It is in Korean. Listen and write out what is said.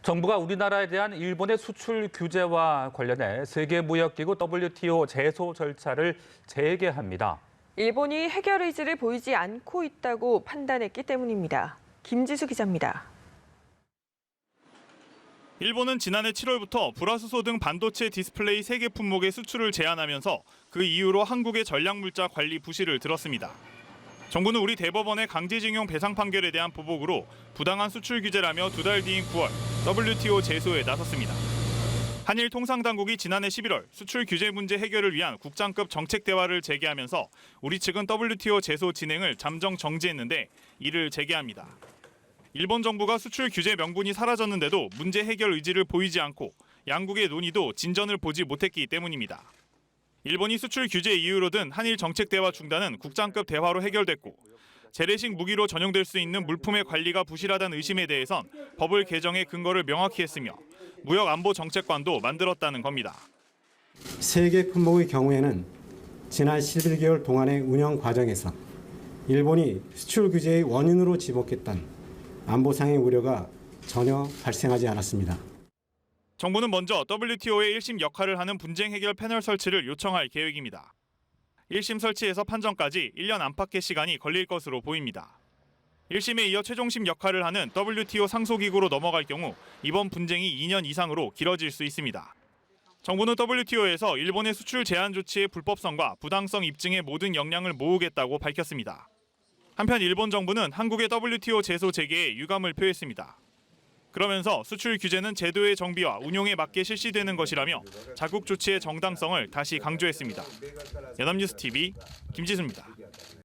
정부가 우리나라에 대한 일본의 수출 규제와 관련해 세계무역기구 WTO 제소 절차를 재개합니다. 일본이 해결 의지를 보이지 않고 있다고 판단했기 때문입니다. 김지수 기자입니다. 일본은 지난해 7월부터 불화수소 등 반도체 디스플레이 3개 품목의 수출을 제한하면서 그 이후로 한국의 전략물자 관리 부실을 들었습니다. 정부는 우리 대법원의 강제징용 배상 판결에 대한 보복으로 부당한 수출 규제라며 2달 뒤인 9월 WTO 제소에 나섰습니다. 한일 통상당국이 지난해 11월 수출 규제 문제 해결을 위한 국장급 정책 대화를 재개하면서 우리 측은 WTO 제소 진행을 잠정 정지했는데 이를 재개합니다. 일본 정부가 수출 규제 명분이 사라졌는데도 문제 해결 의지를 보이지 않고 양국의 논의도 진전을 보지 못했기 때문입니다. 일본이 수출 규제 이유로 든 한일 정책 대화 중단은 국장급 대화로 해결됐고 재래식 무기로 전용될 수 있는 물품의 관리가 부실하다는 의심에 대해선 법을 개정해 근거를 명확히 했으며 무역안보정책관도 만들었다는 겁니다. 3개 품목의 경우에는 지난 11개월 동안의 운영 과정에서 일본이 수출 규제의 원인으로 지목했던 안보상의 우려가 전혀 발생하지 않았습니다. 정부는 먼저 WTO의 1심 역할을 하는 분쟁 해결 패널 설치를 요청할 계획입니다. 1심 설치에서 판정까지 1년 안팎의 시간이 걸릴 것으로 보입니다. 1심에 이어 최종심 역할을 하는 WTO 상소기구로 넘어갈 경우 이번 분쟁이 2년 이상으로 길어질 수 있습니다. 정부는 WTO에서 일본의 수출 제한 조치의 불법성과 부당성 입증의 모든 역량을 모으겠다고 밝혔습니다. 한편 일본 정부는 한국의 WTO 제소 재개에 유감을 표했습니다. 그러면서 수출 규제는 제도의 정비와 운용에 맞게 실시되는 것이라며 자국 조치의 정당성을 다시 강조했습니다. 연합뉴스 TV 김지수입니다.